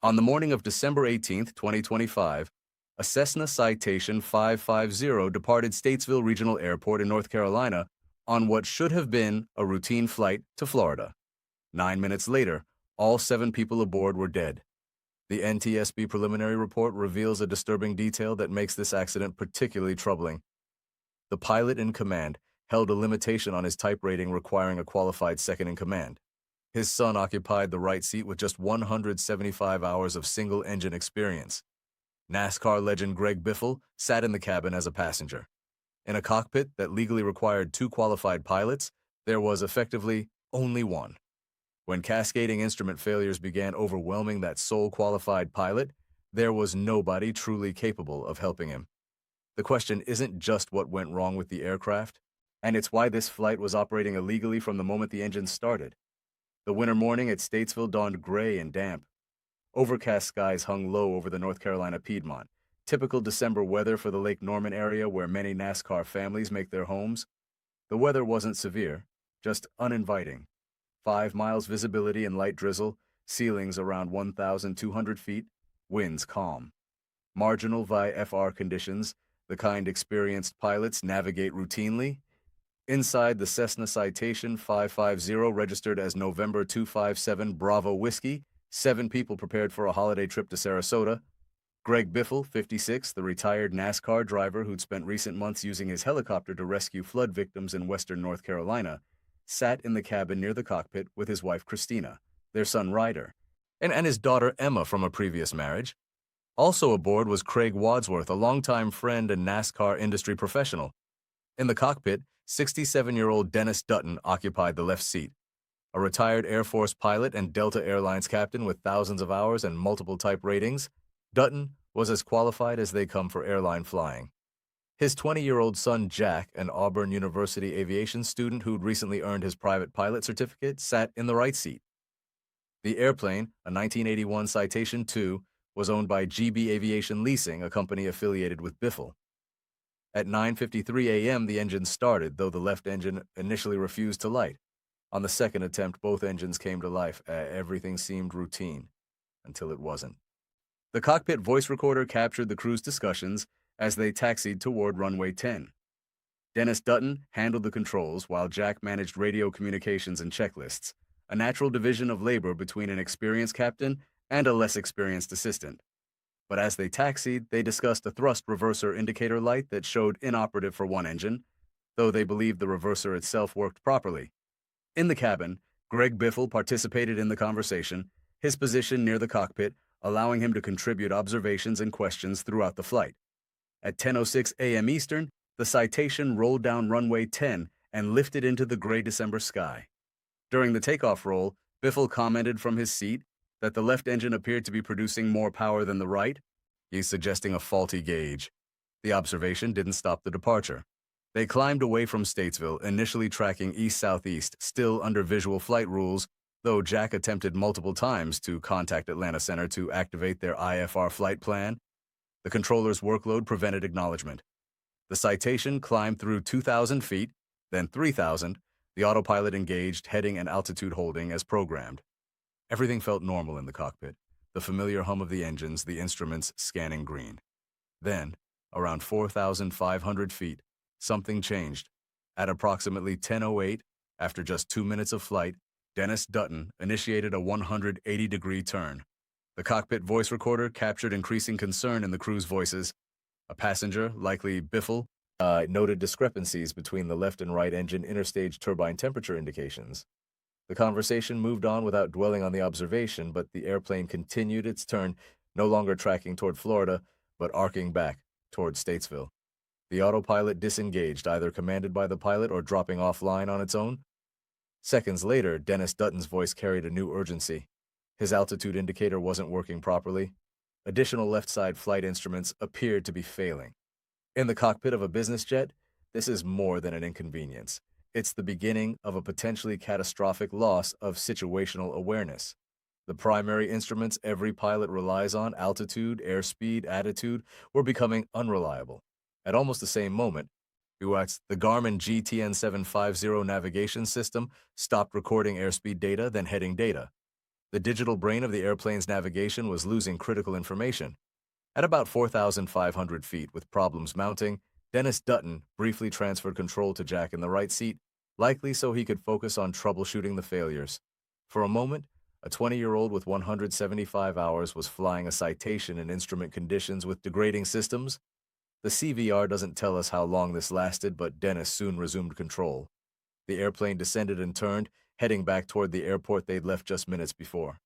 On the morning of December 18, 2025, a Cessna Citation 550 departed Statesville Regional Airport in North Carolina on what should have been a routine flight to Florida. 9 minutes later, all 7 people aboard were dead. The NTSB preliminary report reveals a disturbing detail that makes this accident particularly troubling. The pilot in command held a limitation on his type rating requiring a qualified second-in-command. His son occupied the right seat with just 175 hours of single-engine experience. NASCAR legend Greg Biffle sat in the cabin as a passenger. In a cockpit that legally required 2 qualified pilots, there was effectively only one. When cascading instrument failures began overwhelming that sole qualified pilot, there was nobody truly capable of helping him. The question isn't just what went wrong with the aircraft, and it's why this flight was operating illegally from the moment the engine started. The winter morning at Statesville dawned gray and damp. Overcast skies hung low over the North Carolina Piedmont, typical December weather for the Lake Norman area where many NASCAR families make their homes. The weather wasn't severe, just uninviting. 5 miles visibility and light drizzle, ceilings around 1,200 feet, winds calm. Marginal VFR conditions, the kind experienced pilots navigate routinely. Inside the Cessna Citation 550 registered as November 257 Bravo Whiskey, 7 people prepared for a holiday trip to Sarasota. Greg Biffle, 56, the retired NASCAR driver who'd spent recent months using his helicopter to rescue flood victims in western North Carolina, sat in the cabin near the cockpit with his wife Christina, their son Ryder, and his daughter Emma from a previous marriage. Also aboard was Craig Wadsworth, a longtime friend and NASCAR industry professional. In the cockpit, 67-year-old Dennis Dutton occupied the left seat. A retired Air Force pilot and Delta Airlines captain with thousands of hours and multiple type ratings, Dutton was as qualified as they come for airline flying. His 20-year-old son Jack, an Auburn University aviation student who'd recently earned his private pilot certificate, sat in the right seat. The airplane, a 1981 Citation II, was owned by GB Aviation Leasing, a company affiliated with Biffle. At 9:53 a.m., the engine started, though the left engine initially refused to light. On the second attempt, both engines came to life. Everything seemed routine, until it wasn't. The cockpit voice recorder captured the crew's discussions as they taxied toward runway 10. Dennis Dutton handled the controls while Jack managed radio communications and checklists, a natural division of labor between an experienced captain and a less experienced assistant. But as they taxied, they discussed a thrust reverser indicator light that showed inoperative for one engine, though they believed the reverser itself worked properly. In the cabin, Greg Biffle participated in the conversation, his position near the cockpit, allowing him to contribute observations and questions throughout the flight. At 10:06 a.m. Eastern, the Citation rolled down runway 10 and lifted into the gray December sky. During the takeoff roll, Biffle commented from his seat that the left engine appeared to be producing more power than the right. He's suggesting a faulty gauge. The observation didn't stop the departure. They climbed away from Statesville, initially tracking east-southeast, still under visual flight rules, though Jack attempted multiple times to contact Atlanta Center to activate their IFR flight plan. The controller's workload prevented acknowledgement. The Citation climbed through 2,000 feet, then 3,000, the autopilot engaged, heading and altitude holding as programmed. Everything felt normal in the cockpit, the familiar hum of the engines, the instruments scanning green. Then, around 4,500 feet, something changed. At approximately 10:08, after just 2 minutes of flight, Dennis Dutton initiated a 180-degree turn. The cockpit voice recorder captured increasing concern in the crew's voices. A passenger, likely Biffle, noted discrepancies between the left and right engine interstage turbine temperature indications. The conversation moved on without dwelling on the observation, but the airplane continued its turn, no longer tracking toward Florida, but arcing back toward Statesville. The autopilot disengaged, either commanded by the pilot or dropping offline on its own. Seconds later, Dennis Dutton's voice carried a new urgency. His altitude indicator wasn't working properly. Additional left-side flight instruments appeared to be failing. In the cockpit of a business jet, this is more than an inconvenience. It's the beginning of a potentially catastrophic loss of situational awareness. The primary instruments every pilot relies on, altitude, airspeed, attitude, were becoming unreliable. At almost the same moment, the Garmin GTN 750 navigation system stopped recording airspeed data, then heading data. The digital brain of the airplane's navigation was losing critical information. At about 4,500 feet, with problems mounting, Dennis Dutton briefly transferred control to Jack in the right seat, likely so he could focus on troubleshooting the failures. For a moment, a 20-year-old with 175 hours was flying a Citation in instrument conditions with degrading systems. The CVR doesn't tell us how long this lasted, but Dennis soon resumed control. The airplane descended and turned, heading back toward the airport they'd left just minutes before.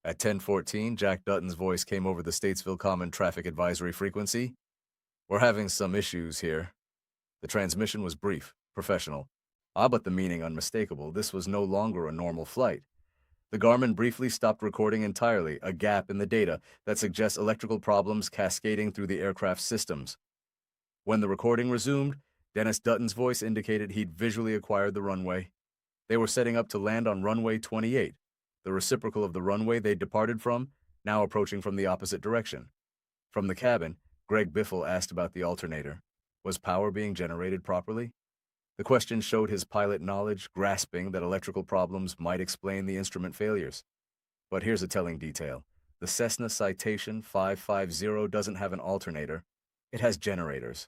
At 10:14, Jack Dutton's voice came over the Statesville Common Traffic Advisory frequency. "We're having some issues here." The transmission was brief, professional. But the meaning unmistakable. This was no longer a normal flight. The Garmin briefly stopped recording entirely, a gap in the data that suggests electrical problems cascading through the aircraft's systems. When the recording resumed, Dennis Dutton's voice indicated he'd visually acquired the runway. They were setting up to land on runway 28, the reciprocal of the runway they'd departed from, now approaching from the opposite direction. From the cabin, Greg Biffle asked about the alternator. Was power being generated properly? The question showed his pilot knowledge, grasping that electrical problems might explain the instrument failures. But here's a telling detail. The Cessna Citation 550 doesn't have an alternator. It has generators.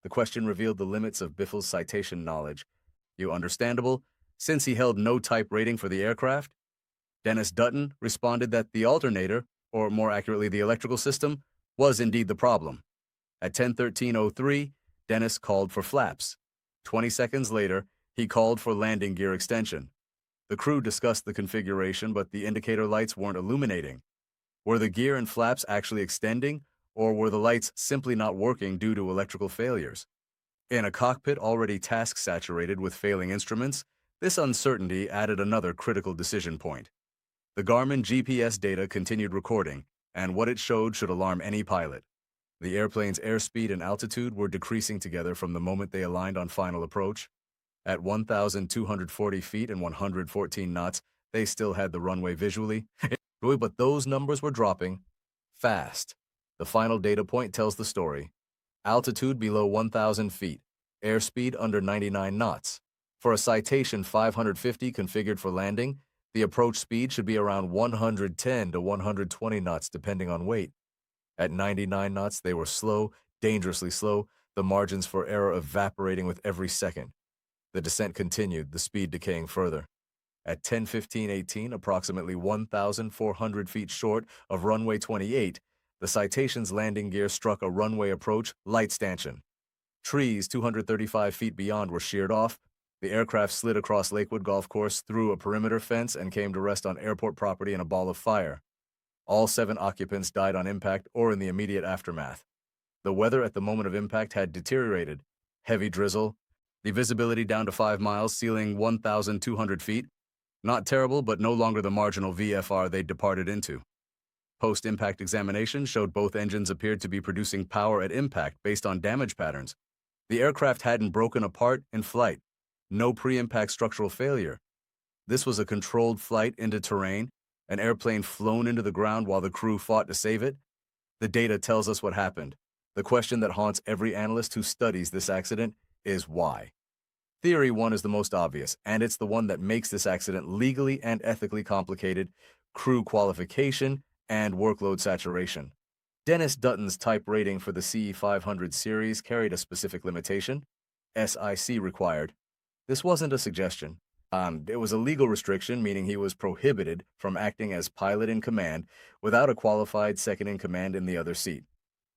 The question revealed the limits of Biffle's Citation knowledge. Understandable, since he held no type rating for the aircraft? Dennis Dutton responded that the alternator, or more accurately the electrical system, was indeed the problem. At 10:13:03, Dennis called for flaps. 20 seconds later, he called for landing gear extension. The crew discussed the configuration, but the indicator lights weren't illuminating. Were the gear and flaps actually extending, or were the lights simply not working due to electrical failures? In a cockpit already task-saturated with failing instruments, this uncertainty added another critical decision point. The Garmin GPS data continued recording, and what it showed should alarm any pilot. The airplane's airspeed and altitude were decreasing together from the moment they aligned on final approach. At 1,240 feet and 114 knots, they still had the runway visually, but those numbers were dropping fast. The final data point tells the story. Altitude below 1,000 feet, airspeed under 99 knots. For a Citation 550 configured for landing, the approach speed should be around 110 to 120 knots depending on weight. At 99 knots, they were slow, dangerously slow, the margins for error evaporating with every second. The descent continued, the speed decaying further. At 10:15:18, approximately 1,400 feet short of runway 28, the Citation's landing gear struck a runway approach light stanchion. Trees 235 feet beyond were sheared off. The aircraft slid across Lakewood Golf Course through a perimeter fence and came to rest on airport property in a ball of fire. All 7 occupants died on impact or in the immediate aftermath. The weather at the moment of impact had deteriorated. Heavy drizzle, the visibility down to 5 miles, ceiling 1,200 feet. Not terrible, but no longer the marginal VFR they'd departed into. Post-impact examination showed both engines appeared to be producing power at impact based on damage patterns. The aircraft hadn't broken apart in flight. No pre-impact structural failure. This was a controlled flight into terrain, an airplane flown into the ground while the crew fought to save it. The data tells us what happened. The question that haunts every analyst who studies this accident is why. Theory 1 is the most obvious, and it's the one that makes this accident legally and ethically complicated: crew qualification and workload saturation. Dennis Dutton's type rating for the CE 500 series carried a specific limitation: SIC required. This wasn't a suggestion. It was a legal restriction, meaning he was prohibited from acting as pilot in command without a qualified second-in-command in the other seat.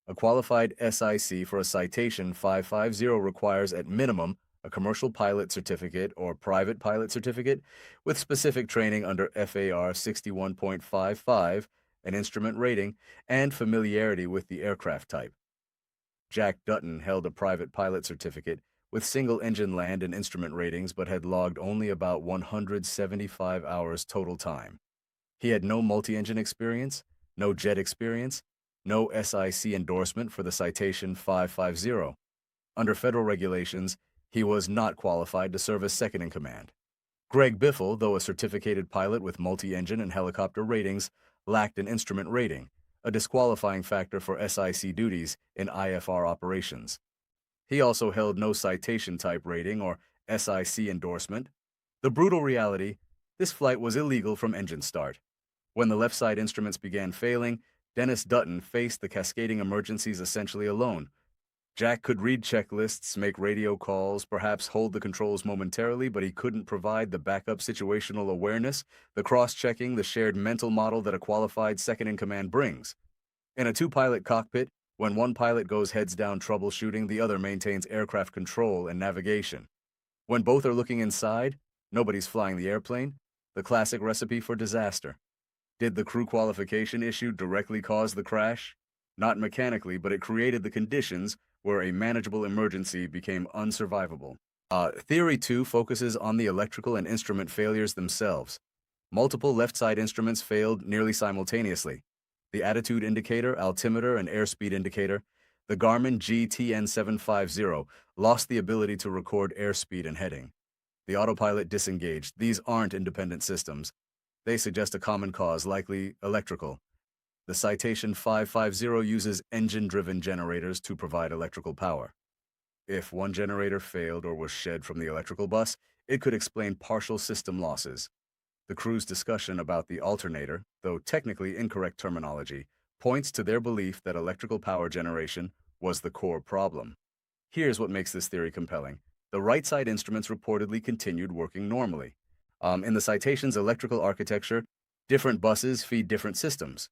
A qualified SIC for a Citation 550 requires at minimum a commercial pilot certificate or private pilot certificate with specific training under FAR 61.55, an instrument rating, and familiarity with the aircraft type. Jack Dutton held a private pilot certificate with single-engine land and instrument ratings, but had logged only about 175 hours total time. He had no multi-engine experience, no jet experience, no SIC endorsement for the Citation 550. Under federal regulations, he was not qualified to serve as second-in-command. Greg Biffle, though a certificated pilot with multi-engine and helicopter ratings, lacked an instrument rating, a disqualifying factor for SIC duties in IFR operations. He also held no Citation type rating or SIC endorsement. The brutal reality: this flight was illegal from engine start. When the left side instruments began failing, Dennis Dutton faced the cascading emergencies essentially alone. Jack could read checklists, make radio calls, perhaps hold the controls momentarily, but he couldn't provide the backup situational awareness, the cross-checking, the shared mental model that a qualified second-in-command brings. In a two-pilot cockpit, when one pilot goes heads-down troubleshooting, the other maintains aircraft control and navigation. When both are looking inside, nobody's flying the airplane, the classic recipe for disaster. Did the crew qualification issue directly cause the crash? Not mechanically, but it created the conditions where a manageable emergency became unsurvivable. Theory 2 focuses on the electrical and instrument failures themselves. Multiple left-side instruments failed nearly simultaneously. The attitude indicator, altimeter, and airspeed indicator, the Garmin GTN750, lost the ability to record airspeed and heading. The autopilot disengaged. These aren't independent systems. They suggest a common cause, likely electrical. The Citation 550 uses engine-driven generators to provide electrical power. If one generator failed or was shed from the electrical bus, it could explain partial system losses. The crew's discussion about the alternator, though technically incorrect terminology, points to their belief that electrical power generation was the core problem. Here's what makes this theory compelling. The right-side instruments reportedly continued working normally. In the Citation's electrical architecture, different buses feed different systems.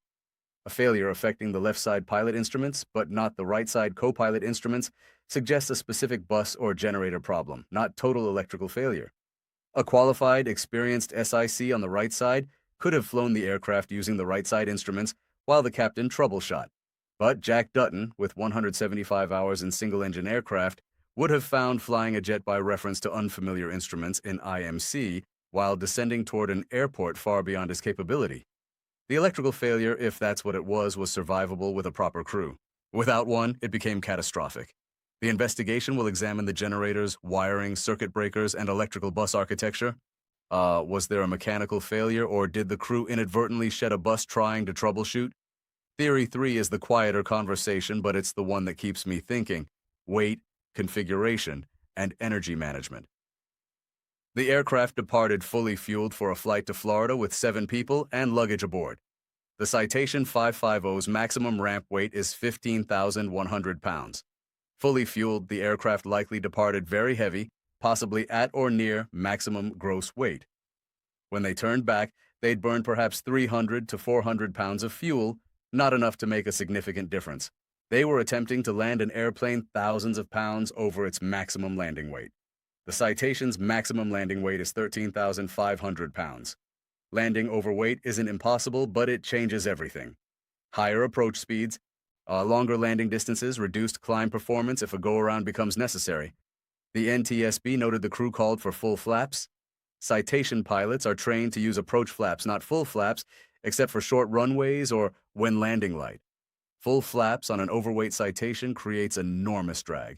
A failure affecting the left-side pilot instruments, but not the right-side co-pilot instruments, suggests a specific bus or generator problem, not total electrical failure. A qualified, experienced SIC on the right side could have flown the aircraft using the right-side instruments while the captain troubleshot. But Jack Dutton, with 175 hours in single-engine aircraft, would have found flying a jet by reference to unfamiliar instruments in IMC while descending toward an airport far beyond his capability. The electrical failure, if that's what it was survivable with a proper crew. Without one, it became catastrophic. The investigation will examine the generators, wiring, circuit breakers, and electrical bus architecture. Was there a mechanical failure, or did the crew inadvertently shed a bus trying to troubleshoot? Theory 3 is the quieter conversation, but it's the one that keeps me thinking. Weight, configuration, and energy management. The aircraft departed fully fueled for a flight to Florida with 7 people and luggage aboard. The Citation 550's maximum ramp weight is 15,100 pounds. Fully fueled, the aircraft likely departed very heavy, possibly at or near maximum gross weight. When they turned back, they'd burned perhaps 300 to 400 pounds of fuel, not enough to make a significant difference. They were attempting to land an airplane thousands of pounds over its maximum landing weight. The Citation's maximum landing weight is 13,500 pounds. Landing overweight isn't impossible, but it changes everything. Higher approach speeds, longer landing distances, reduced climb performance if a go-around becomes necessary. The NTSB noted the crew called for full flaps. Citation pilots are trained to use approach flaps, not full flaps, except for short runways or when landing light. Full flaps on an overweight Citation creates enormous drag.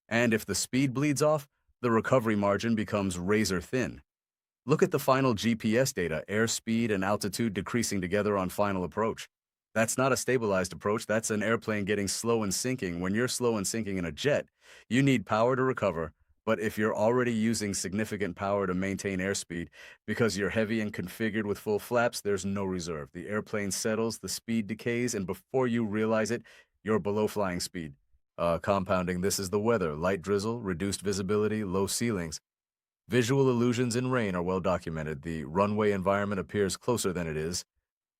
And if the speed bleeds off, the recovery margin becomes razor thin. Look at the final GPS data, airspeed and altitude decreasing together on final approach. That's not a stabilized approach, that's an airplane getting slow and sinking. When you're slow and sinking in a jet, you need power to recover, but if you're already using significant power to maintain airspeed, because you're heavy and configured with full flaps, there's no reserve. The airplane settles, the speed decays, and before you realize it, you're below flying speed. Compounding this is the weather, light drizzle, reduced visibility, low ceilings. Visual illusions in rain are well documented. The runway environment appears closer than it is.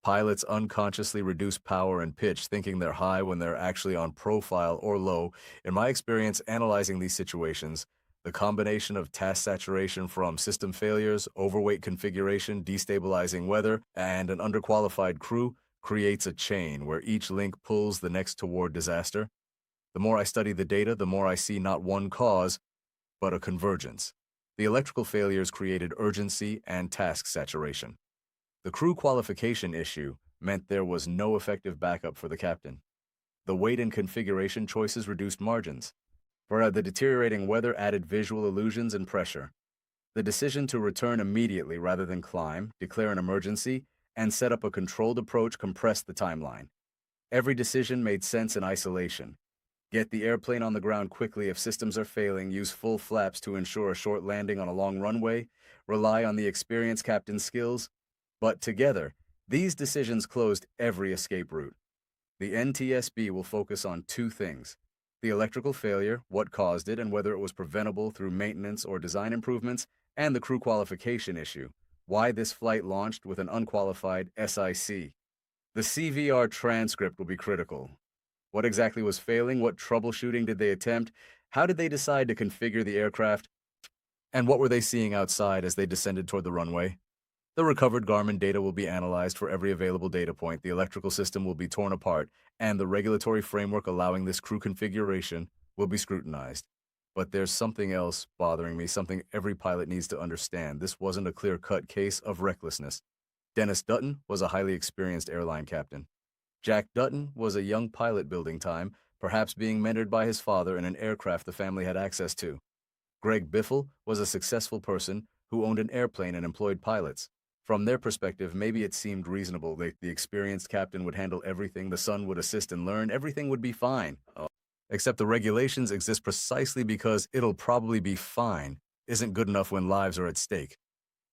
Pilots unconsciously reduce power and pitch, thinking they're high when they're actually on profile or low. In my experience analyzing these situations, the combination of task saturation from system failures, overweight configuration, destabilizing weather, and an underqualified crew creates a chain where each link pulls the next toward disaster. The more I study the data, the more I see not one cause, but a convergence. The electrical failures created urgency and task saturation. The crew qualification issue meant there was no effective backup for the captain. The weight and configuration choices reduced margins. For the deteriorating weather added visual illusions and pressure. The decision to return immediately rather than climb, declare an emergency, and set up a controlled approach compressed the timeline. Every decision made sense in isolation. Get the airplane on the ground quickly if systems are failing, use full flaps to ensure a short landing on a long runway, rely on the experienced captain's skills. But together, These decisions closed every escape route. The NTSB will focus on two things: the electrical failure, what caused it, and whether it was preventable through maintenance or design improvements, and the crew qualification issue, why this flight launched with an unqualified SIC. The CVR transcript will be critical. What exactly was failing? What troubleshooting did they attempt? How did they decide to configure the aircraft? And what were they seeing outside as they descended toward the runway? The recovered Garmin data will be analyzed for every available data point, the electrical system will be torn apart, and the regulatory framework allowing this crew configuration will be scrutinized. But there's something else bothering me, something every pilot needs to understand. This wasn't a clear-cut case of recklessness. Dennis Dutton was a highly experienced airline captain. Jack Dutton was a young pilot building time, perhaps being mentored by his father in an aircraft the family had access to. Greg Biffle was a successful person who owned an airplane and employed pilots. From their perspective, maybe it seemed reasonable that the experienced captain would handle everything, the son would assist and learn, everything would be fine. Except the regulations exist precisely because "it'll probably be fine" isn't good enough when lives are at stake.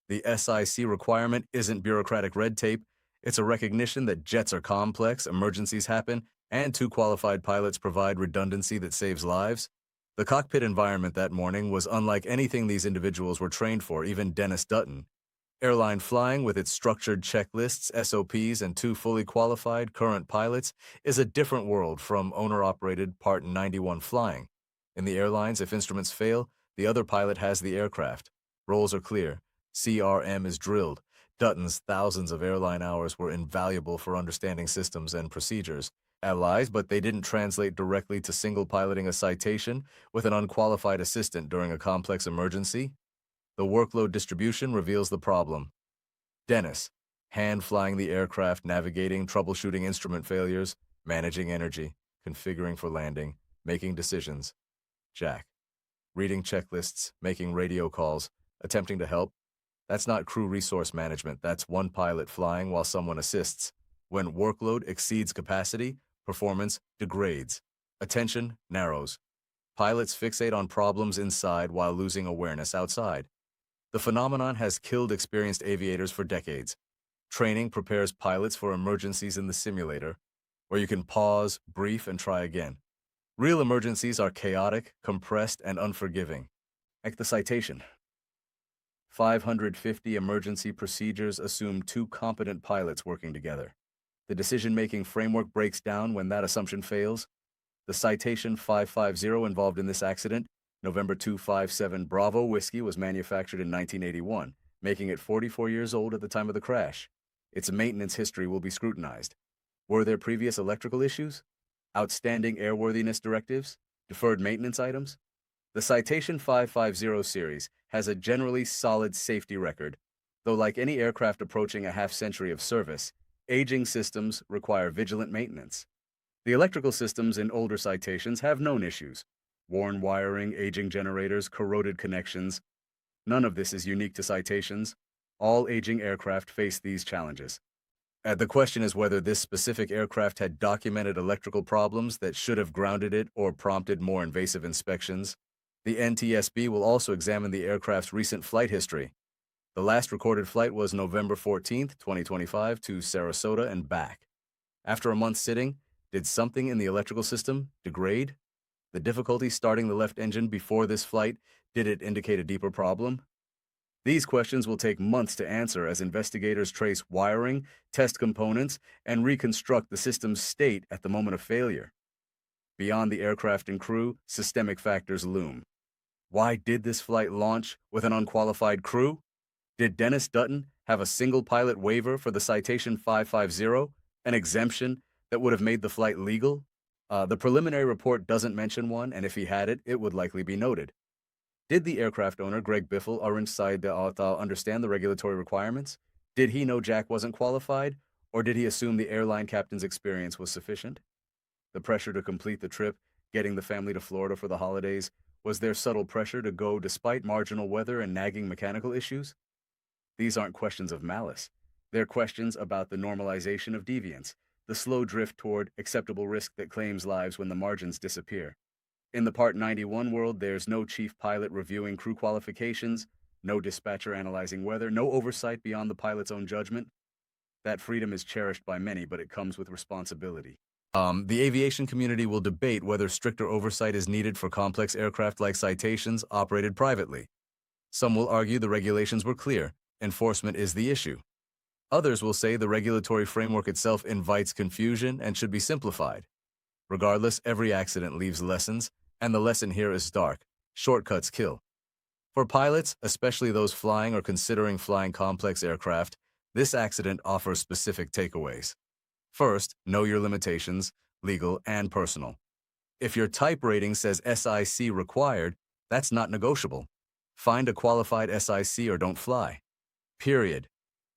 The SIC requirement isn't bureaucratic red tape, it's a recognition that jets are complex, emergencies happen, and two qualified pilots provide redundancy that saves lives. The cockpit environment that morning was unlike anything these individuals were trained for, even Dennis Dutton. Airline flying, with its structured checklists, SOPs, and two fully qualified current pilots, is a different world from owner-operated Part 91 flying. In the airlines, if instruments fail, the other pilot has the aircraft. Roles are clear. CRM is drilled. Dutton's thousands of airline hours were invaluable for understanding systems and procedures. Allies, but they didn't translate directly to single piloting a citation with an unqualified assistant during a complex emergency. The workload distribution reveals the problem. Dennis, hand flying the aircraft, navigating, troubleshooting instrument failures, managing energy, configuring for landing, making decisions. Jack, reading checklists, making radio calls, attempting to help. That's not crew resource management, that's one pilot flying while someone assists. When workload exceeds capacity, performance degrades. Attention narrows. Pilots fixate on problems inside while losing awareness outside. The phenomenon has killed experienced aviators for decades. Training prepares pilots for emergencies in the simulator, where you can pause, brief, and try again. Real emergencies are chaotic, compressed, and unforgiving. Like the citation. 550 emergency procedures assume two competent pilots working together. The decision-making framework breaks down when that assumption fails. The citation 550 involved in this accident, November 257 Bravo Whiskey, was manufactured in 1981, making it 44 years old at the time of the crash. Its maintenance history will be scrutinized. Were there previous electrical issues? Outstanding airworthiness directives? Deferred maintenance items? The Citation 550 series has a generally solid safety record, though like any aircraft approaching a half-century of service, aging systems require vigilant maintenance. The electrical systems in older citations have known issues: worn wiring, aging generators, corroded connections. None of this is unique to citations. All aging aircraft face these challenges. The question is whether this specific aircraft had documented electrical problems that should have grounded it or prompted more invasive inspections. The NTSB will also examine the aircraft's recent flight history. The last recorded flight was November 14, 2025, to Sarasota and back. After a month sitting, did something in the electrical system degrade? The difficulty starting the left engine before this flight, did it indicate a deeper problem? These questions will take months to answer as investigators trace wiring, test components, and reconstruct the system's state at the moment of failure. Beyond the aircraft and crew, systemic factors loom. Why did this flight launch with an unqualified crew? Did Dennis Dutton have a single pilot waiver for the Citation 550, an exemption that would have made the flight legal? The preliminary report doesn't mention one, and if he had it, it would likely be noted. Did the aircraft owner, Greg Biffle, understand the regulatory requirements? Did he know Jack wasn't qualified, or did he assume the airline captain's experience was sufficient? The pressure to complete the trip, getting the family to Florida for the holidays, was there subtle pressure to go despite marginal weather and nagging mechanical issues? These aren't questions of malice. They're questions about the normalization of deviance, the slow drift toward acceptable risk that claims lives when the margins disappear. In the Part 91 world, there's no chief pilot reviewing crew qualifications, no dispatcher analyzing weather, no oversight beyond the pilot's own judgment. That freedom is cherished by many, but it comes with responsibility. The aviation community will debate whether stricter oversight is needed for complex aircraft like Citations operated privately. Some will argue the regulations were clear, enforcement is the issue. Others will say the regulatory framework itself invites confusion and should be simplified. Regardless, every accident leaves lessons, and the lesson here is stark: shortcuts kill. For pilots, especially those flying or considering flying complex aircraft, this accident offers specific takeaways. First, know your limitations, legal and personal. If your type rating says SIC required, that's not negotiable. Find a qualified SIC or don't fly. Period.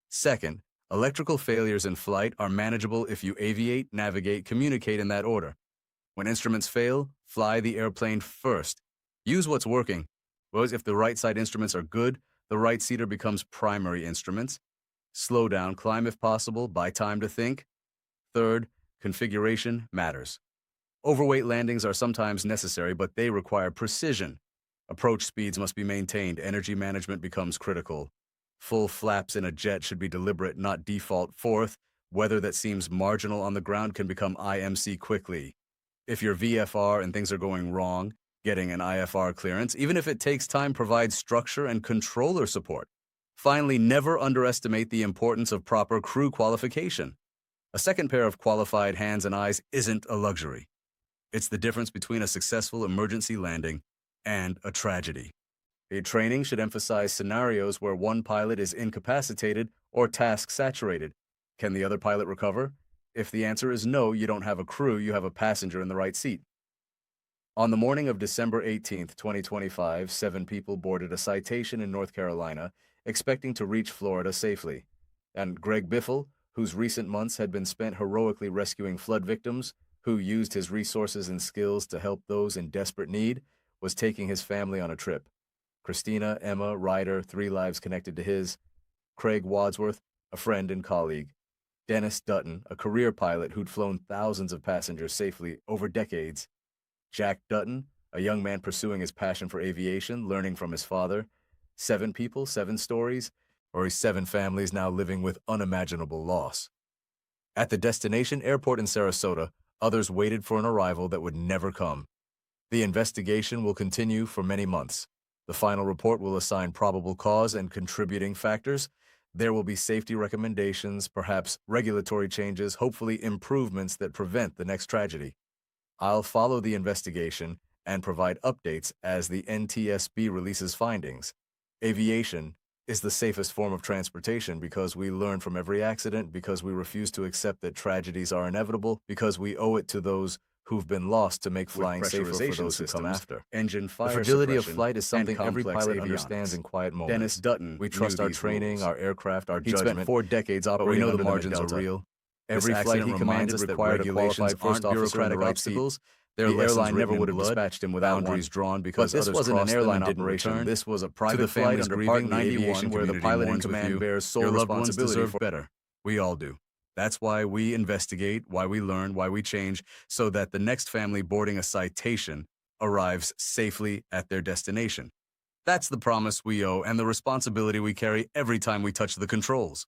Second, electrical failures in flight are manageable if you aviate, navigate, communicate in that order. When instruments fail, fly the airplane first. Use what's working. Whereas if the right side instruments are good, the right seater becomes primary instruments. Slow down, climb if possible, buy time to think. Third, configuration matters. Overweight landings are sometimes necessary, but they require precision. Approach speeds must be maintained. Energy management becomes critical. Full flaps in a jet should be deliberate, not default. Fourth, weather that seems marginal on the ground can become IMC quickly. If you're VFR and things are going wrong, getting an IFR clearance, even if it takes time, provides structure and controller support. Finally, never underestimate the importance of proper crew qualification. A second pair of qualified hands and eyes isn't a luxury. It's the difference between a successful emergency landing and a tragedy. A training should emphasize scenarios where one pilot is incapacitated or task saturated. Can the other pilot recover? If the answer is no, you don't have a crew, you have a passenger in the right seat. On the morning of December 18, 2025, 7 people boarded a Citation in North Carolina, expecting to reach Florida safely. And Greg Biffle, whose recent months had been spent heroically rescuing flood victims, who used his resources and skills to help those in desperate need, was taking his family on a trip. Christina, Emma, Ryder, 3 lives connected to his. Craig Wadsworth, a friend and colleague. Dennis Dutton, a career pilot who'd flown thousands of passengers safely over decades. Jack Dutton, a young man pursuing his passion for aviation, learning from his father. 7 people, 7 stories, or 7 families now living with unimaginable loss. At the destination airport in Sarasota, others waited for an arrival that would never come. The investigation will continue for many months. The final report will assign probable cause and contributing factors. There will be safety recommendations, perhaps regulatory changes, hopefully improvements that prevent the next tragedy. I'll follow the investigation and provide updates as the NTSB releases findings. Aviation is the safest form of transportation because we learn from every accident, because we refuse to accept that tragedies are inevitable, because we owe it to those who've been lost to make flying safer for those who come after. Engine fire The fragility of suppression, flight is something and every complex pilot avionics. understands in quiet moments. Dennis Dutton We trust knew our these training, rules. our aircraft, our He'd judgment. spent 4 decades but we operating know the under margins Delta. are real. Every This flight accident he reminds commanded us that required a regulations qualified first aren't officer in the bureaucratic right obstacles. seat. Their The lessons airline never written in would have blood, dispatched him without boundaries one. drawn because But this others wasn't an crossed them airline and didn't operation. return. This was a To private the flight families under grieving, Part the 91, aviation where the community pilot in mourns with command you. bears sole Your loved ones responsibility deserve for better. We all do. That's why we investigate, why we learn, why we change, so that the next family boarding a Citation arrives safely at their destination. That's the promise we owe and the responsibility we carry every time we touch the controls.